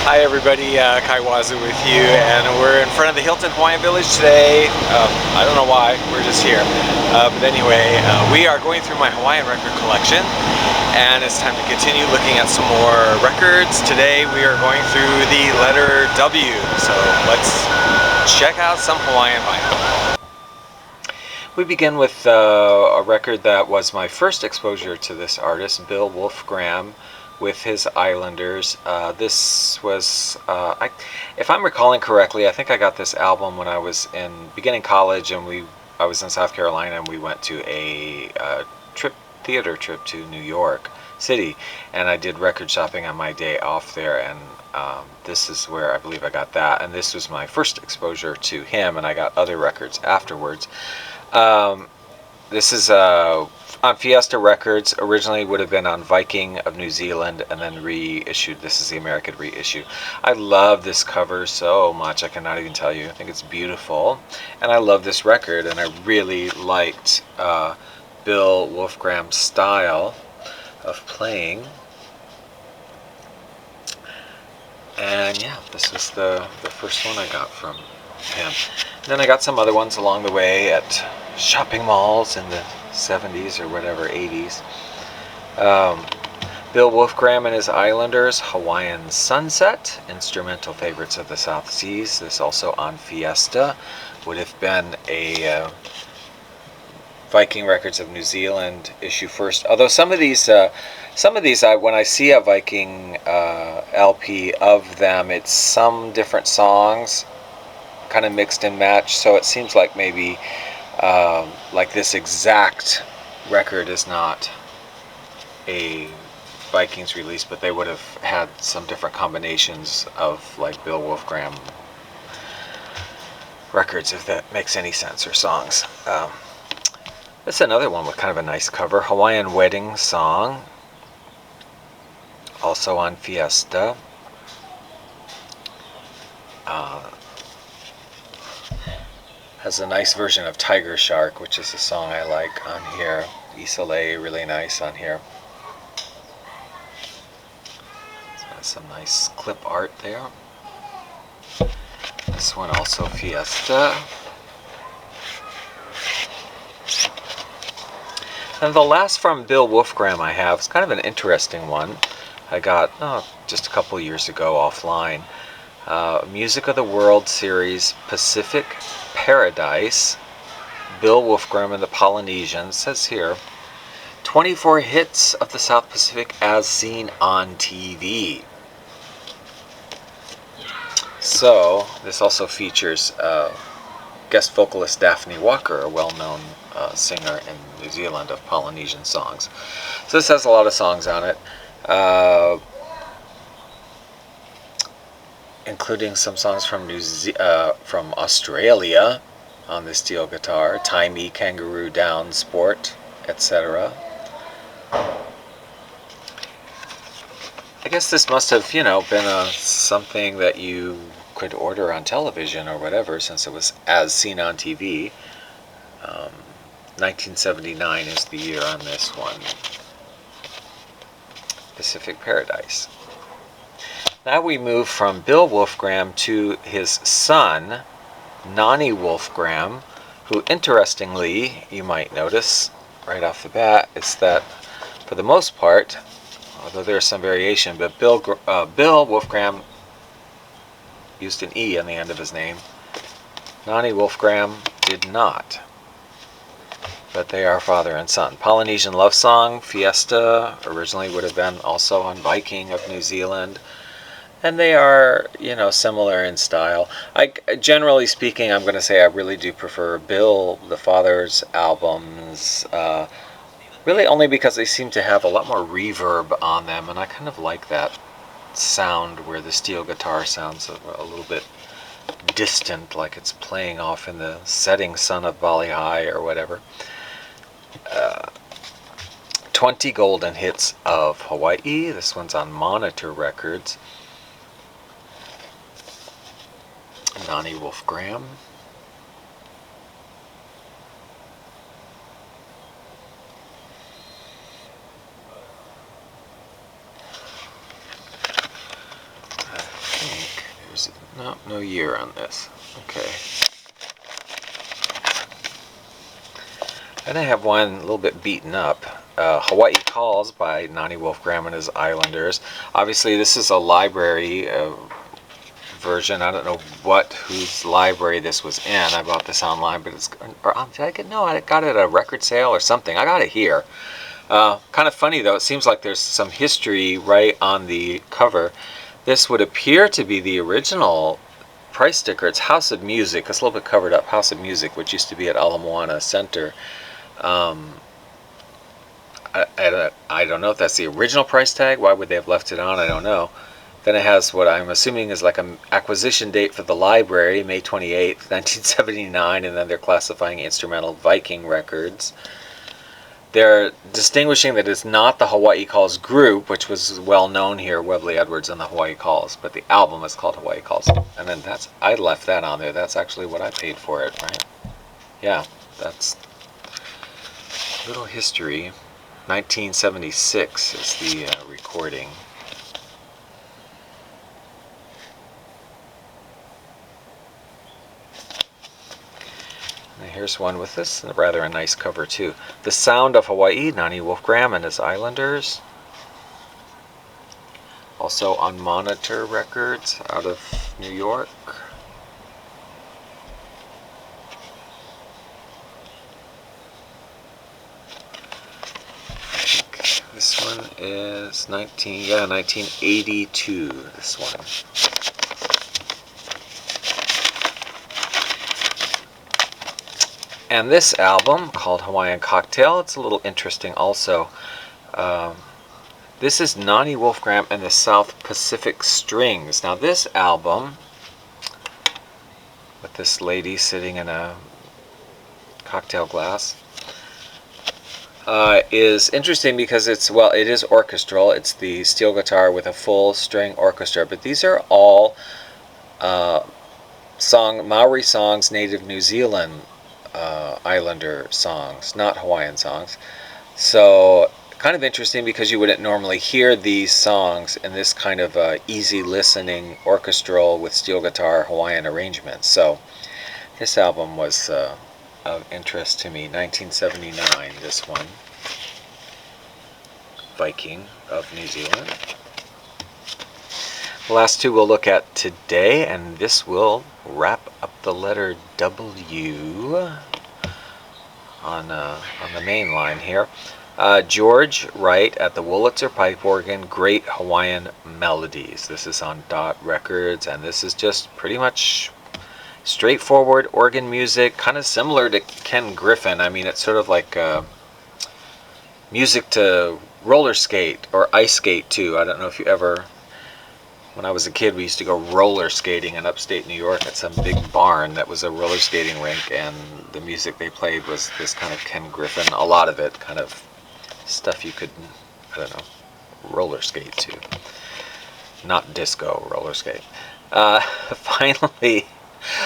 Hi everybody, Kaiwazu with you, and we're in front of the Hilton Hawaiian Village today. I don't know why, we're just here. But anyway, we are going through my Hawaiian record collection, and it's time to continue looking at some more records. Today we are going through the letter W, so let's check out some Hawaiian vinyl. We begin with a record that was my first exposure to this artist, Bill Wolfgramm, with his Islanders. This was, if I'm recalling correctly, I think I got this album when I was in beginning college, and I was in South Carolina, and we went to a theater trip to New York City, and I did record shopping on my day off there, and this is where I believe I got that, and this was my first exposure to him, and I got other records afterwards. This is on Fiesta Records. Originally would have been on Viking of New Zealand and then reissued. This is the American reissue. I love this cover so much, I cannot even tell you. I think it's beautiful, and I love this record, and I really liked Bill Wolfgramm's style of playing. And yeah, this was the first one I got from him. And then I got some other ones along the way at shopping malls in the 70s or whatever, 80s. Bill Wolfgramm and his Islanders, Hawaiian Sunset, instrumental favorites of the South Seas. This also on Fiesta. Would have been a Viking Records of New Zealand issue first. Although some of these, when I see a Viking LP of them, it's some different songs, kind of mixed and matched. So it seems like maybe like this exact record is not a Vikings release, but they would have had some different combinations of like Bill Wolfgramm records, if that makes any sense, or songs. This is another one with kind of a nice cover, Hawaiian Wedding Song, also on Fiesta. Has a nice version of Tiger Shark, which is a song I like on here. Isolé, really nice on here. It's got some nice clip art there. This one also Fiesta. And the last from Bill Wolfgramm I have is kind of an interesting one. I got just a couple years ago offline. Music of the World Series, Pacific Paradise, Bill Wolfgramm and the Polynesians. Says here, 24 hits of the South Pacific as seen on TV. So this also features guest vocalist Daphne Walker, a well-known singer in New Zealand of Polynesian songs. So this has a lot of songs on it, including some songs from from Australia on the steel guitar, Tie Me, Kangaroo Down, Sport, etc. I guess this must have, been something that you could order on television or whatever, since it was as seen on TV. 1979 is the year on this one. Pacific Paradise. Now we move from Bill Wolfgramm to his son, Nani Wolfgramm, who, interestingly, you might notice right off the bat, is that for the most part, although there's some variation, but Bill Wolfgramm used an E on the end of his name. Nani Wolfgramm did not. But they are father and son. Polynesian Love Song, Fiesta, originally would have been also on Viking of New Zealand. And they are, similar in style. Generally speaking, I'm going to say I really do prefer Bill, the father's albums, really only because they seem to have a lot more reverb on them, and I kind of like that sound where the steel guitar sounds a little bit distant, like it's playing off in the setting sun of Bali High or whatever. 20 Golden Hits of Hawaii. This one's on Monitor Records. Nani Wolfgramm. No, no year on this. Okay. And I have one a little bit beaten up. Hawaii Calls by Nani Wolfgramme and his Islanders. Obviously, this is a library version. I don't know whose library this was in. I bought this online, but it's, or did I get, no, I got it at a record sale or something. I got it here. Kind of funny though, it seems like there's some history right on the cover. This would appear to be the original price sticker. It's House of Music. It's a little bit covered up. House of Music, which used to be at Ala Moana Center. I don't know if that's the original price tag. Why would they have left it on? I don't know. Then it has what I'm assuming is like an acquisition date for the library, May 28th, 1979, and then they're classifying instrumental Viking records. They're distinguishing that it's not the Hawaii Calls group, which was well known here, Webley Edwards and the Hawaii Calls, but the album is called Hawaii Calls. And then I left that on there. That's actually what I paid for it, right? Yeah, that's little history. 1976 is the recording. And here's one with this, rather a nice cover too. The Sound of Hawaii, Nani Wolfgramme and his Islanders. Also on Monitor Records out of New York. This one is 1982, this one. And this album, called Hawaiian Cocktail, it's a little interesting also. This is Nani Wolfgramme and the South Pacific Strings. Now this album, with this lady sitting in a cocktail glass, is interesting because it is orchestral. It's the steel guitar with a full string orchestra, but these are all Maori songs, native New Zealand Islander songs, not Hawaiian songs. So kind of interesting because you wouldn't normally hear these songs in this kind of easy listening orchestral with steel guitar Hawaiian arrangements. So this album was of interest to me. 1979, this one. Viking of New Zealand. The last two we'll look at today, and this will wrap up the letter W on the main line here. George Wright at the Wurlitzer pipe organ, Great Hawaiian Melodies. This is on Dot Records, and this is just pretty much straightforward organ music, kind of similar to Ken Griffin. I mean, it's sort of like music to roller skate or ice skate too. I don't know if you ever, when I was a kid, we used to go roller skating in upstate New York at some big barn that was a roller skating rink, and the music they played was this kind of Ken Griffin, a lot of it kind of stuff you could, I don't know, roller skate to. Not disco roller skate. Finally,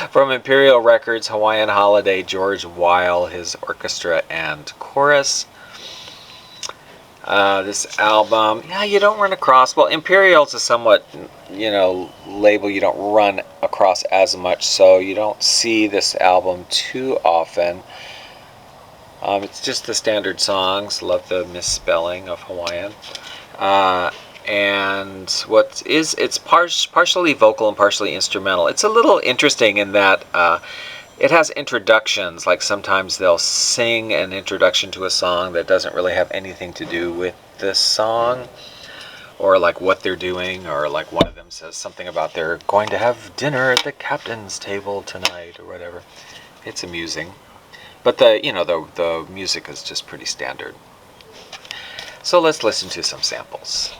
from Imperial Records, Hawaiian Holiday, George Weil, his orchestra and chorus. This album, yeah, you don't run across, well, Imperial's a somewhat, label you don't run across as much, so you don't see this album too often. It's just the standard songs. Love the misspelling of Hawaiian. And it's partially vocal and partially instrumental. It's a little interesting in that it has introductions, like sometimes they'll sing an introduction to a song that doesn't really have anything to do with this song, or like what they're doing, or like one of them says something about they're going to have dinner at the captain's table tonight, or whatever. It's amusing. But the music is just pretty standard. So let's listen to some samples.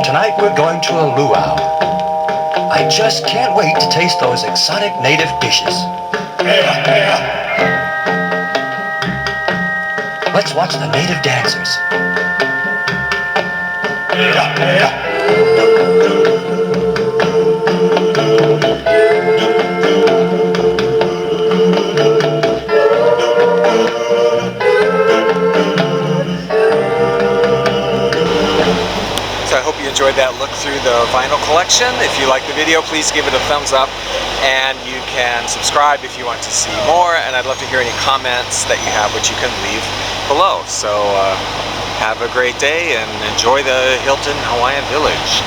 tonight we're going to a luau. I just can't wait to taste those exotic native dishes. Let's watch the native dancers. So I hope you enjoyed that look through the vinyl collection. If you like the video, please give it a thumbs up, and you can subscribe if you want to see more, and I'd love to hear any comments that you have, which you can leave below. So have a great day and enjoy the Hilton Hawaiian Village.